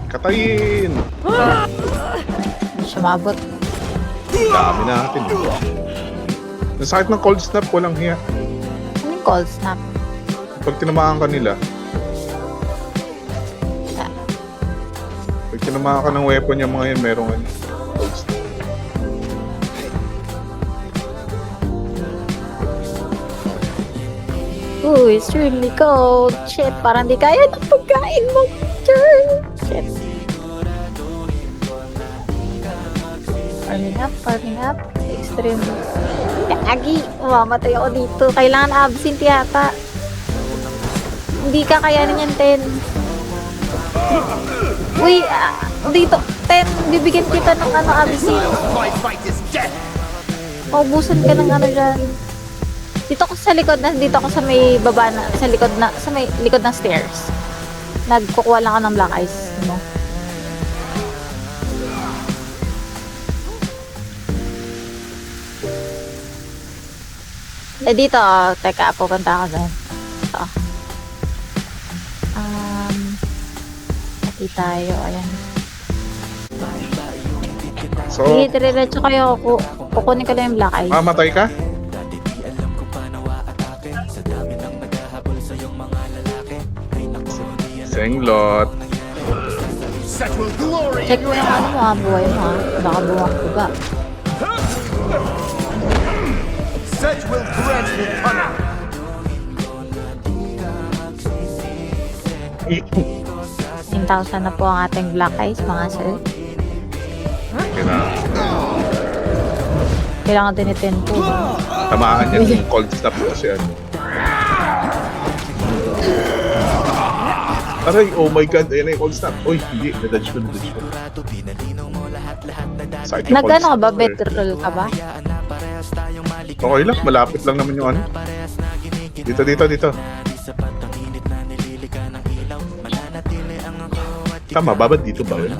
Katayin! Sumabot. Dami natin. Nasakit ng cold snap, walang hiya. Ano yung cold snap? Pag tinamaan ka nila, pag tinamaan ka ng weapon yung mga yan, merong cold snap. Ooh, it's really cold. Shit, parang di kaya ng pagkain mo. Shit. Farming up. Extreme. Agi, mamatay ako dito. Kailangan absent yata. Hindi ka kayanin yan, 10. Uy, dito, 10. Bibigyan kita ng absent. Maubusan ka ng dyan. Dito ako sa likod na, dito ako sa may baba na, sa may likod ng stairs. Nagkukuha lang ako ng black ice mo. Dito, teka, pupunta ako dyan. Ito. Pati tayo, ayan. So, Sige, dire-diretso kayo, kukunin ko lang yung black ice. mamatay ka? Senglot. Check mo yung buhay mo baka buwak-buga. Such will grant me cunning. 9,000 na po ang ating black ice, mga sir. Kailangan din ito po. Tamaan yan yung cold snap kasi ano. Aray, oh my god, ayan na yung cold snap. Uy, hindi, nadadge ko. Nag-ano ka ba? Better roll ka ba? Okay lang, malapit lang naman yung ano. Dito. Tama, babad dito ba yun?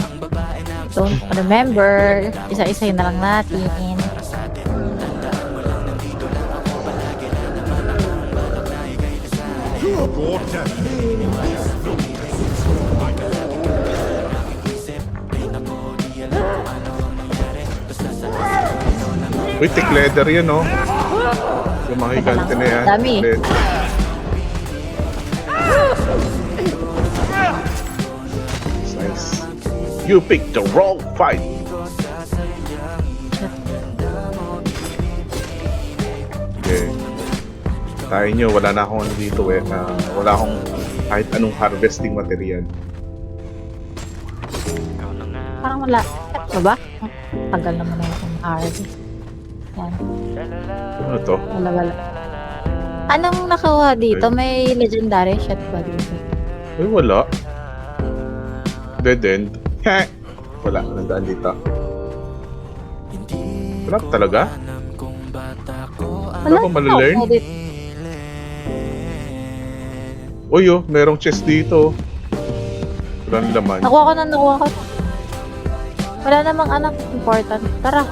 Don't remember. Isa-isa na lang natin. Uy, thick leather yan, oh. Yung mga higante na yan. Dami. Leather. Nice. You picked the wrong fight. Okay. Tayo nyo, wala na akong ano dito eh. Wala akong kahit anong harvesting material. Parang wala. Ito ba? Tagal naman na yung harvest. Yan. Ano to? Wala. Anong nakuha dito? May legendary shot ba dito? Uy, wala. Dead end. Heh! Wala, nandaan dito. Wala talaga? Wala ba malalearn? Uy, oh, merong chest dito. Walang laman. Nakuha ko. Wala namang anak important. Tara.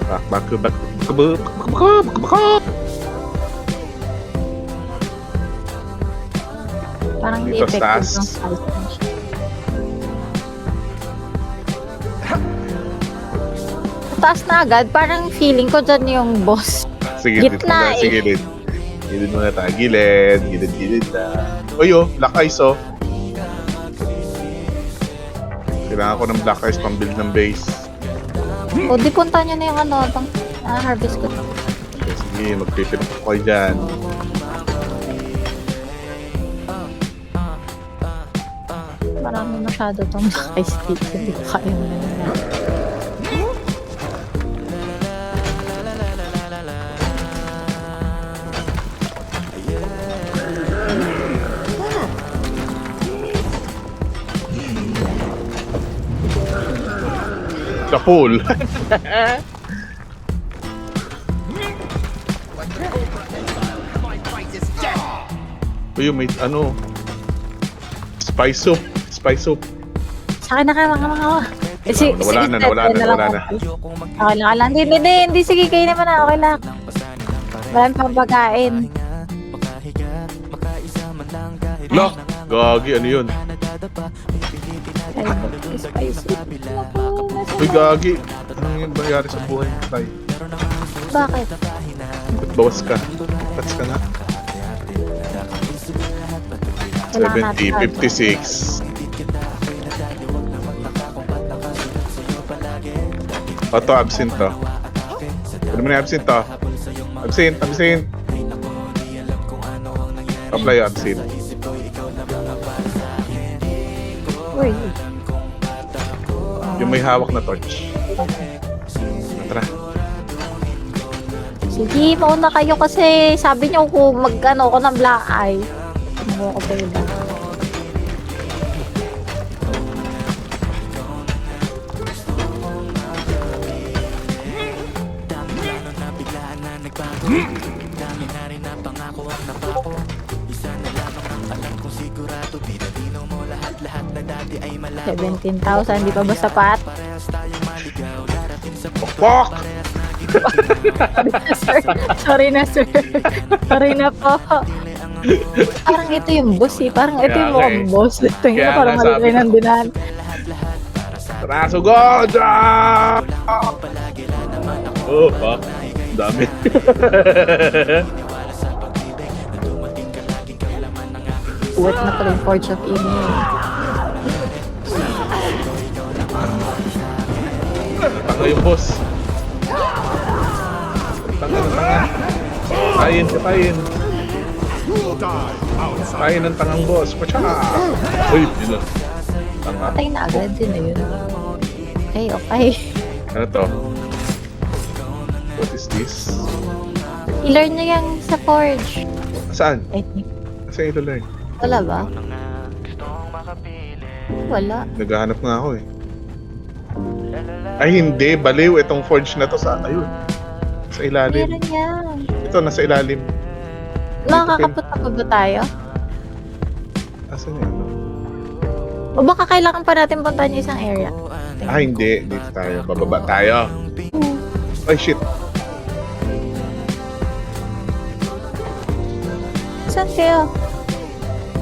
Back. Parang hindi Dito, effective taas. ng spice punch. Taas na agad. Parang feeling ko dyan yung boss. Sige, dito Gitna muna. Sige, gilid. Gilid muna tayo. Gilid na. Uy, oh, black ice, oh. Kailangan ko ng black ice pang build ng base. O, di punta nyo na yung harvest ko. Okay, sige, magpipin ako kayo dyan. Marami masyado itong ice dito. Hindi ko kaya na nila. The pool. Uy, may ano. Spice soup. Sa akin na kayo mga. Nawala na. Okay lang. Hindi. Sige, kayo naman na. Okay lang. Maraming pang pagkain. Lock! Gagi, ano yun? Spicy. Naku, Uy, gagi. Anong yung nangyari sa buhay mo, Tay? bakit? Ba't bawas ka? Touch ka na. Wala ka 70, natin. 56. Ito, absent to. Pwede mo na absent to. Absent, absent. Apply absent. Uy, Yung may hawak na torch. Tara. sige, mauna kayo kasi sabi niyo kung mag-ano ko ng black eye. Ano ko pa yun? $17,000, di pa ba sapat? Oh, fuck! Sir, sorry na sir. Sorry na po. Parang ito yung boss eh. Parang ito yung Kaya nga mukhang eh. boss. Ito yung Kaya parang nga sabi malagay ko. ng dinahan. Tara, sugod! Ah! Oh, fuck. Dami. Work na pala yung Forge of Email. Tanga yung boss. Tanga na tanga. Tayin ka, tayin. Tayin ng tangang boss. Pacha! Uy, yun na. Tanga. Patay na agad din na yun. Okay, okay. Ano to? What is this? I-learn nyo yung sa Forge. Saan? I think. Saan ito learn? Wala ba? Wala. Naghahanap nga ako eh. Ay hindi, baliw. Itong forge na to sa ayun. Sa ilalim. Meron yan. Ito, nasa ilalim. Makakapunta pa ba tayo? Asan yun? O baka kailangan pa natin puntahan yung isang area. Ah, hindi. Dito tayo. Bababa tayo. Ay, shit. Saan kayo?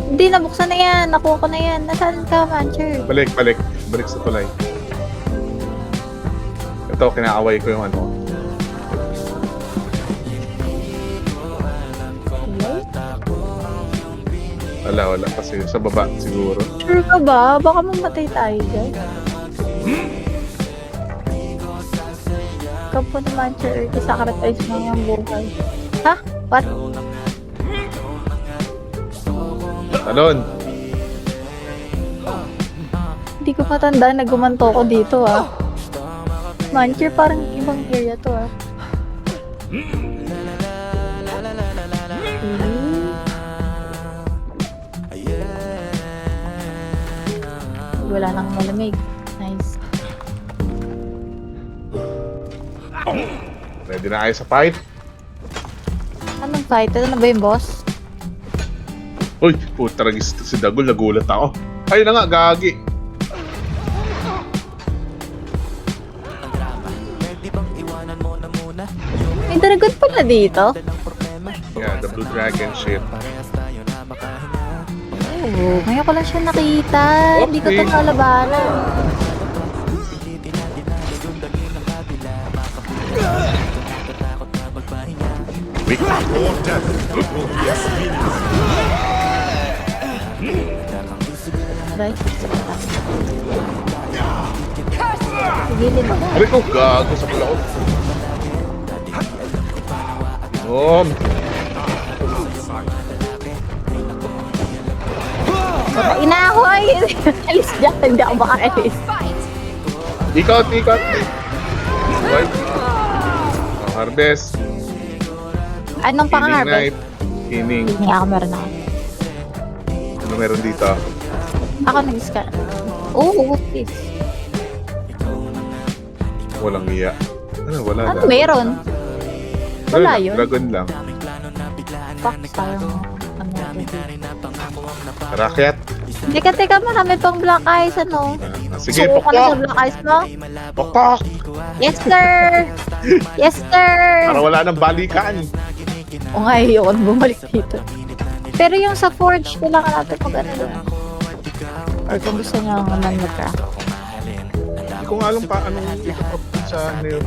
Hindi, nabuksan na yan. Nakuha ko na yan. Nasaan ka, Mancher? Balik, balik. Balik sa tulay. Ito, kinaaway ko yung ano. Wala kasi sa baba siguro. Sure ka ba? Baka mamatay tayo dyan. Kapo na Mancher. Sacrifice mo yung buhay. Ha? What? Talon! Hindi ko matandaan na gumanto ko dito ah. Mancher, parang ibang area to ah. Wala nang malamig. Nice. Ready na kayo sa fight? Anong fight? Ano ba yung boss? Uy, puta ragis si Dagol, nagulat ako. Ayun na nga, gagi. May dragon pala dito. Yeah, the blue dragon shit. Oo, ngayon ko lang siya nakita. Hindi ko ito Okay. kalabanan. Weak. Or death will be as meaningless. Right? Gilid na. Aray ko, gago sa palaot. Om! Patay na ako ay. Alis dyan. Hindi ako makaalis. Ikot, ikot! Right. Oh, harvest. Anong Healing pang-harvest? knife. Healing. Hindi ako meron ako. Ano meron dito? Ako nag-scan. Oh, what's this? Walang iya. Ano, wala Ano lang. meron? Wala Ano, yun. Dragon lang. Fuck, sayang. Ano natin? Rakyat. Teka, marami pang black eyes, ano? Sige, Suko ka na sa pokpok! black eyes mo? Pokpok! Yes, sir! Yes, sir! Para wala nang balikan. O nga, ayoko na bumalik dito. Pero yung sa Forge, kailangan natin mag ano doon. Or kung gusto nyo naman mag-craft. Hindi ko nga alam pa anong i-up sa nail.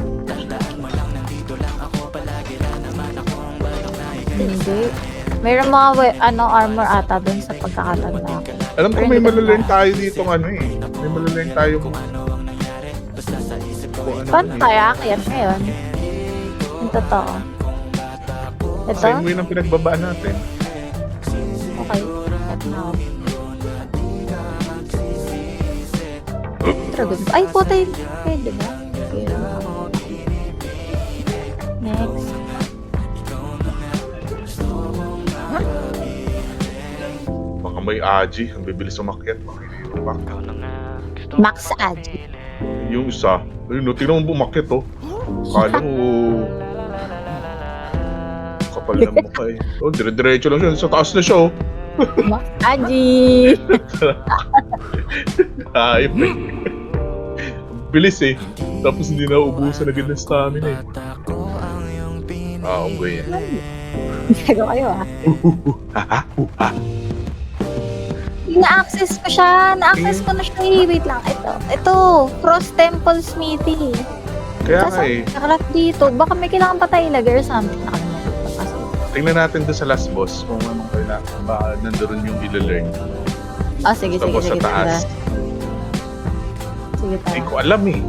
Hindi. Mayroon mga armor ata dun sa pagkakatanda ko. Alam ko may malalearn tayo dito May malalearn tayo kung Paano kaya akyat ngayon? Yung totoo. Ito? same way ng pinagbabaan natin. Okay. Set now. Dragon. Ay, putay. Pwede ba? Next. Baka may Aji, ang bibilis umakyat. Baka hindi pa. Max Aji. Yung isa, ayun no, tingnan mo bumakyat oh. Kala mo, kapal na mukha eh. Oh, dire-diretso lang siya, sa taas na siya oh. Max Aji. Ayop eh. Bilis eh. Tapos hindi na ubusan agad ng stamina eh. Okay. Gago kayo ah. Haha, Na-access ko siya. Na-access ko na siya eh. Wait lang. Ito. Cross Temple Smithy. Kaya nga eh. Nakalap dito. Baka may kailangan pa tayo ilagay or something. Tingnan natin doon sa last boss kung anong kailangan. Baka nandoon yung ila-learn. Ah, sige. Tapos sa taas. Sige Hindi tayo. ko alam eh.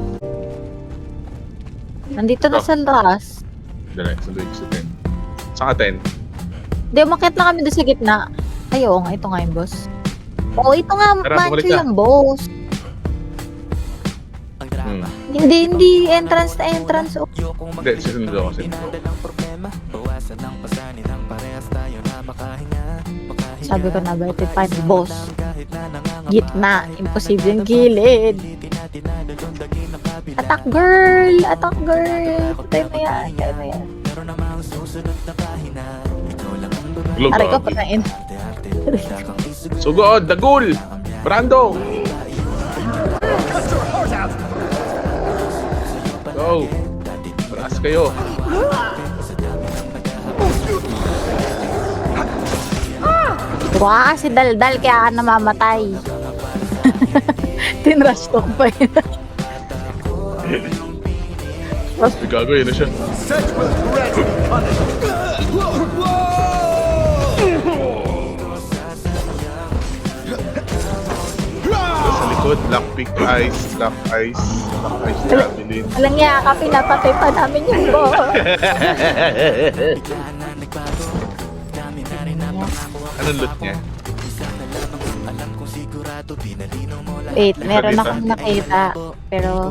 Nandito na sa taas. Dali, sunduin ko sa 10. Saan ka 10? Hindi, umakyat na kami doon sa gitna. Ay, oo nga. Ito nga yung boss. Oo, ito nga. Tara, bumalik Mancho na. yung boss. Hindi entrance na entrance. Oh. Hindi, sinundo ako. Sabi ko na ba, ito find boss. Gitna. Imposibleng gilid. Attack girl! Attack girl! Patay mo yan. Patay mo yan. Globe Aray ko, up. patayin. Sugod, Dagul! Brando! Go! Taas kayo. Wah, si Daldal kaya ka namamatay. Tinrush talk pa yun. Gagawin na siya. Set will grant punishment. Sa likod, lockpick eyes, lock eyes javelin. Walang niya ka, pinapatay pa namin yung boss. Anong loot niya? Wait, meron akong nakita. Pero,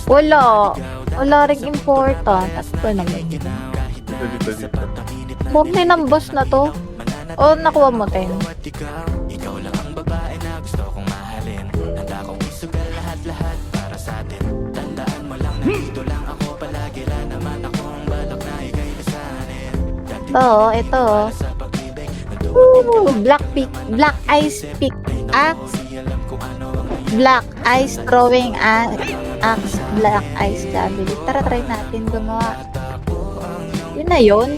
wala. Wala rin important. At ito naman. Dito. Mukli ng boss na to. O, nakuha mo, Ten. Ito. Black Ice Pick Axe. Black Ice Throwing Axe. Black Ice Javelin. Try natin gumawa. Yun na yun.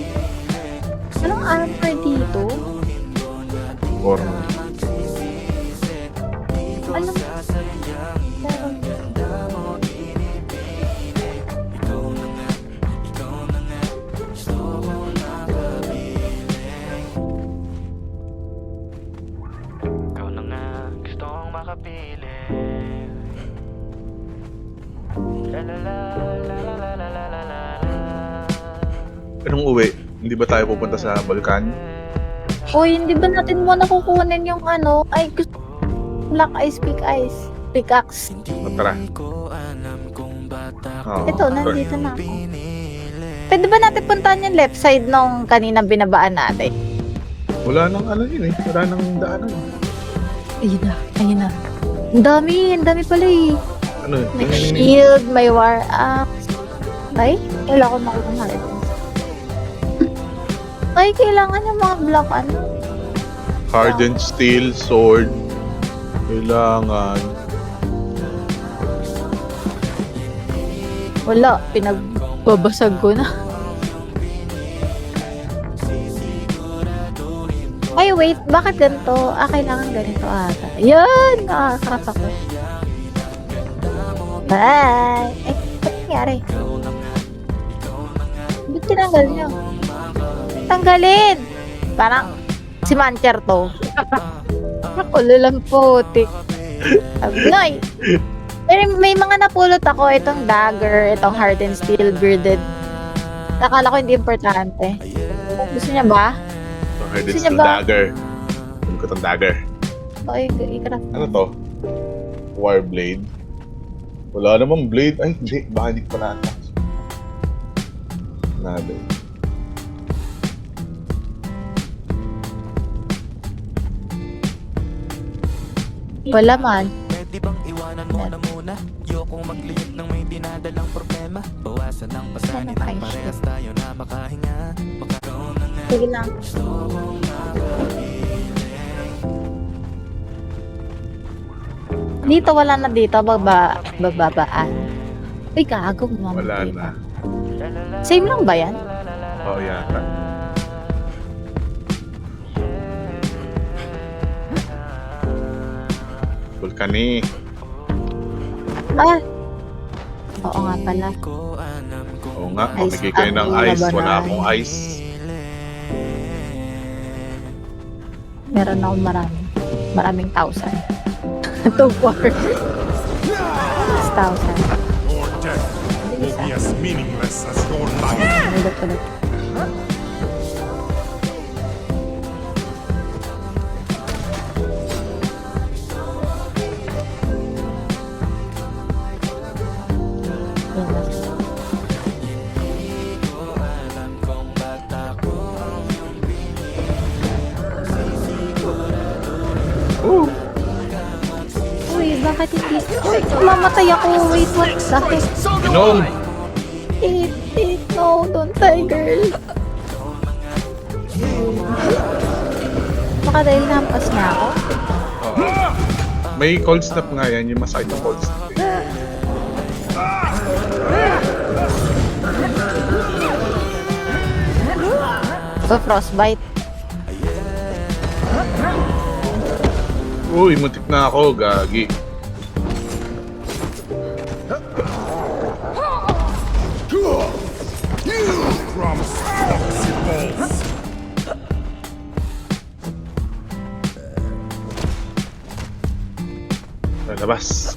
Anong armor dito? Or, Anong... Ikaw na nga gusto kong makapili. La la la la la la la la la la. anong uwi? Hindi ba tayo pupunta sa Balkan? Uy, hindi ba natin muna kukunin yung ano? Ay, gusto... Black Ice Pickaxe. Tara. Oh, Ito, nandito na ako. Pwede ba natin puntahan yung left side nung kanina binabaan natin? Wala nang ano yun eh. Wala nang daanan. Ayun na. Ang dami pala eh. Ano yun? May shield, may war axe. Ay, wala ko nakuha na rin. Ay, kailangan yung mga block ano. Hardened steel, sword. Kailangan. Wala, pinagbabasag ko na. Ay, wait, bakit ganito? Kailangan ganito ata. Yan! Nakakarap ako. Bye! Ba't nangyari? Ba't tinanggal niyo? Tanggalin! Parang si Mancher to. Nakulo lang putik. Abnoy! Pero may mga napulot ako. Itong dagger, itong heart and steel bearded. Nakala ko hindi importante. Gusto niya ba? Heard Gusto it's niya the ba? dagger. Ano ko tong dagger? Okay, i-craft. Ano to? War blade. Wala namang blade. Ay, hindi. Baka hindi ko pa na-attach. Nabe. Wala man. Pwede bang iwanan mo na muna? Yokong magliyot ng may dinadalang problema. Bawasan ng pasanin Ano ng pa, parehas tayo na makahinga. Magkaroon na nga Sige lang. Dito, wala na dito. Bababaan. Uy, gago. Wala na. Same lang ba yan? Oo, yata. Vulcani. Ah! Oo nga pala. ko alam kung Oo nga, Ice mamigay kayo ng ang ice. Wala labanan. akong ice. Meron akong maraming thousand. 2,400. 6,000. Your death will be as meaningless as your life. Ulit. Yan na. Uy, bakit hindi? Uy, mamatay ako. Wait, what? Bakit? Inom! No, don't die, girl. Baka dahil nampas na ako. Oo. May cold snap nga yan. Yung masakit ng cold snap. So, frostbite. Uy, muntik na ako. Gagi. Crumbs, foxy balls. Lalabas.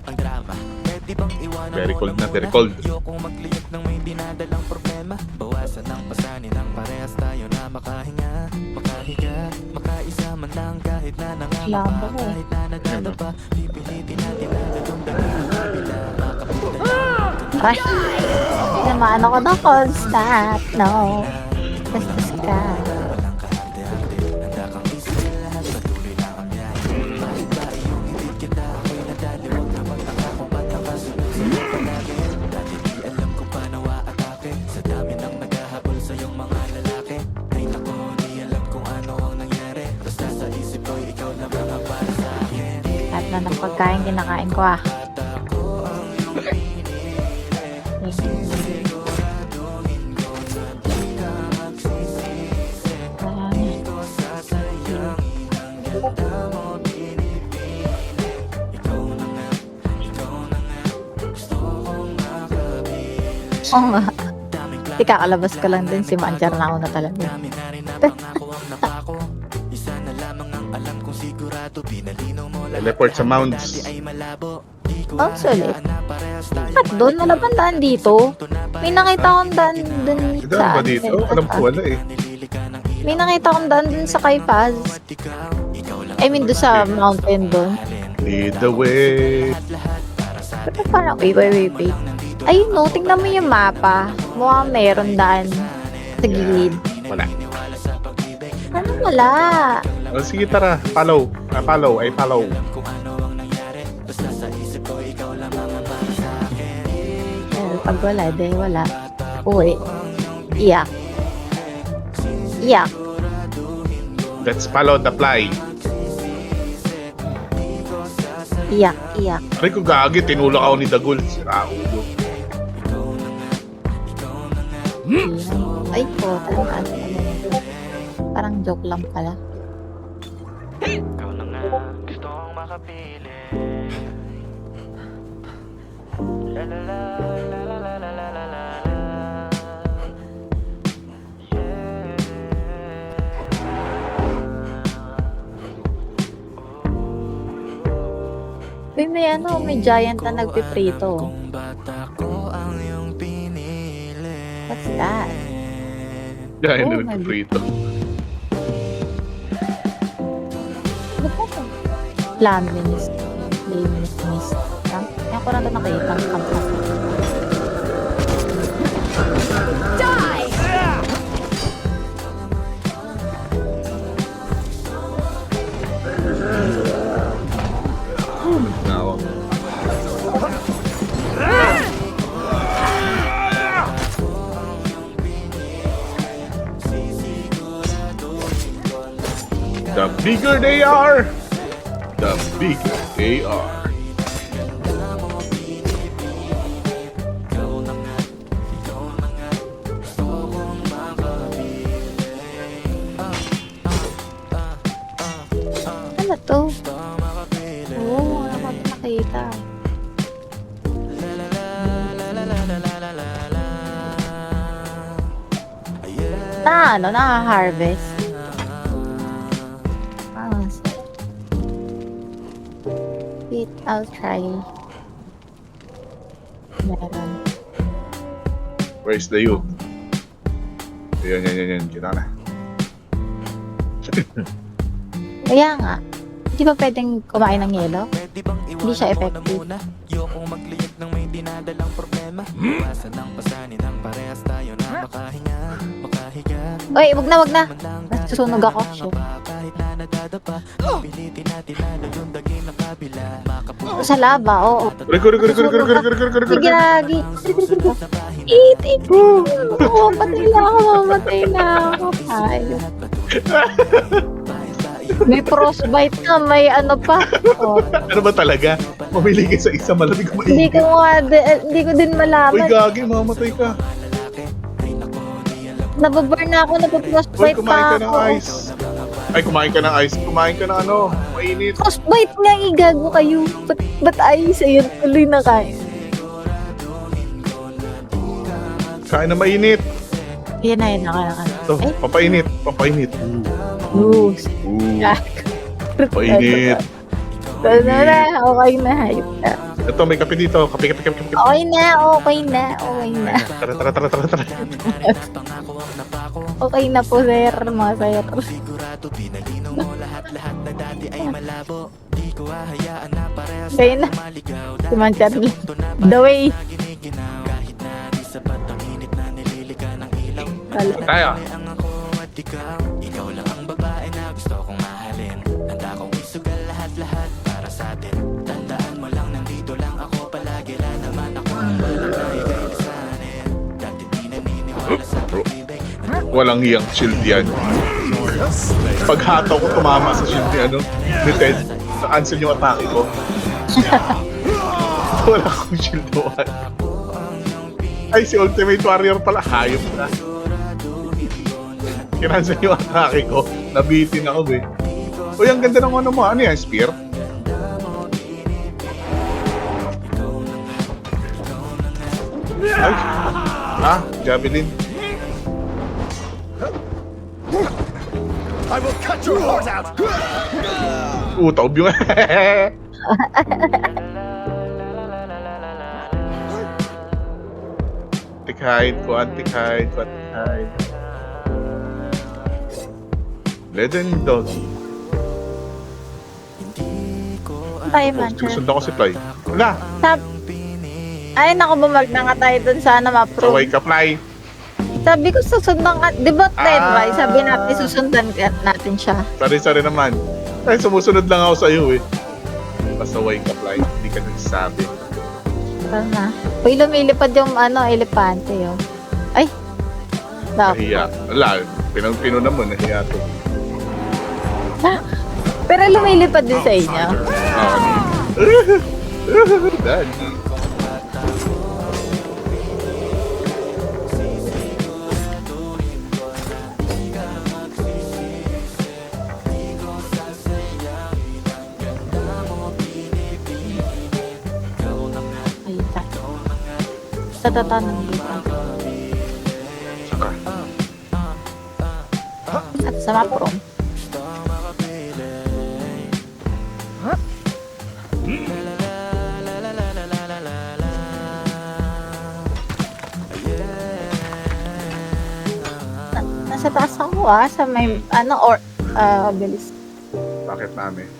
ang drama. Pwede bang iwanan Very mo cold na, muna? very cold. Yokong magliyot ng may dinadalang problema. Bawasan ng pasanin ng parehas tayo na makahinga. Makahiga, makaisa man lang kahit na nangangapa. Labo. Kahit na nadadapa, pipilitin natin na dadumdamin ang kabila. Makapunta Ay, naman ako ng constant. No. Bastos ka. ng kaarte-arte. Handa kang isipin lahat, patuloy lang ang biyahe. Bakit ba iyong ibig kita? Ako'y nadaliwag na magtaka kung ba't nakasunod sa'yo palagi. Dati di alam kung paano aatake. Sa dami ng naghahabol sa iyong mga lalaki. Ay nako, di alam kung ano ang nangyari. Basta sa isip ko'y ikaw na mga para sa akin. At na ng pagkain kinakain ko ah. Oo nga. Ikakalabas ko lang din si Manjar na ako na talaga. Dami na rin na pangako ang napako. Isa na lamang ang alam kong sigurado. Pinalinaw mo lahat Teleport sa na mounts. dati ay malabo. Di ko Mounts ulit? hayaan na parehas tayo At doon, wala bang daan dito? May nakita akong daan dun Ito sa... ba dito? Alam ko wala eh. May nakita akong daan dun sa Kaipaz. I mean, doon sa mountain doon. Lead the way. Pero parang, wait. Ayun no, tingnan mo yung mapa. Mukhang meron daan sa gilid. Wala. Ano wala? O, sige, tara. Follow. Follow. Ay, follow. Pag wala, de wala. Uwi. Iyak. Iyak. Let's follow the fly. Iyak. Aray ko gagi. Tinulak ako ni Dagul. Sira ulo. Ay po, parang joke lang pala. makapili. La la la la la la la la la la. Uy, may ano, may giant na nagpiprito. Kung bata ko ang iyong pinili. What's that? Yan, Oh, nagprito. Ano po ito? Flaminist. Flaminist. Yan ko na ito nakita. Nawa. The bigger they are, the bigger they are. Ano to? Oo, ano ko ito nakita. Na-harvest. Wait, I'll try. Meron. Where's the youth? Yan. Kita na. Kaya nga, hindi ba pwedeng kumain ng yelo? Pwede bang Hindi siya iwanan ko na effective. muna? Ayokong magliyag ng may dinadalang problema. Iwasan ang pasanin ng parehas tayo na makahinga, makahiga. Uy, wag na. Man lang Nasusunog ako. natin Shit. pa, kahit na nadadapa. Pilitin natin lalo yung daging ng kabila. Makapunta Sa lava, oo. Record. Gagi. Eat. Oo, patay na ako. Ay. May frostbite na, may ano pa. Oh. Ano ba talaga? Mamili ka sa isa malamig ka Hindi mainit. hindi ko din Uy, malaman. gagi, mamatay ka. Nababurn na ako, Uy, nagpa-frostbite kumain pa ka ng ako. ice. Ay, kumain ka ng ice. Kumain ka ng ano, mainit. Frostbite nga, igago kayo. Ba't ayos ayun? Tuloy na kayo. Kain na mainit. Yan na. Ito, Ay, pampainit. loose. Ooh, painit. Na, okay na. Hayop na. Ito, may kape dito. Kape. Okay na. Tara. Okay na po, sir, mga sir. sigurado pinalino mo lahat na dati ay malabo. Di ko hahayaan na parehas Kaya na. maligaw. Si Man Charlie. Punto na The way. giniginaw. Kahit na di sapat ang init na nililika ng ilaw. Wala. Tayo. Ang ako at ikaw. Ikaw lang ang babae na gusto kong mahalin. Handa kong isugal lahat para sa atin. Tandaan mo lang nandito lang ako palagi. La naman ako ang balak na ikalisanin. Dati di naniniwala sa pag-ibig. Walang hiyang shield yan. Pag hataw ko tumama sa shield ni Ted, na-cancel yung atake ko. Wala akong shield doon. Ay, si Ultimate Warrior pala. Hayop na. Kinancel yung atake ko. Nabitin ako, be. Uy, ang ganda ng ano mo. Ano yan? Spear? Ay. Ah, Javelin. I will cut your heart out! Taob yung... Antique hide. Legend Doggy. Tayo, Man. Susundan ko si Fly. Wala. Ay, naku, bumalik na nga tayo dun. Sana ma-approve. Kaway ka, Fly. Sabi ko susundan ka. Di ba, Ted, Ah. right? Sabi natin susundan natin siya. Sari naman. Ay, sumusunod lang ako sa iyo eh. Basta way ka, Fly. Hindi ka nagsasabi. Sana. Uy, lumilipad yung elepante yun. Ay! Naku. Nahiya. Wala. Pinang-pino naman. Nahiya to. Pero lumilipad din sa inyo. Daddy. Tatatanong dito. Saka. At sa map room. Nasa taas ako sa may ano or bilis. Bakit namin?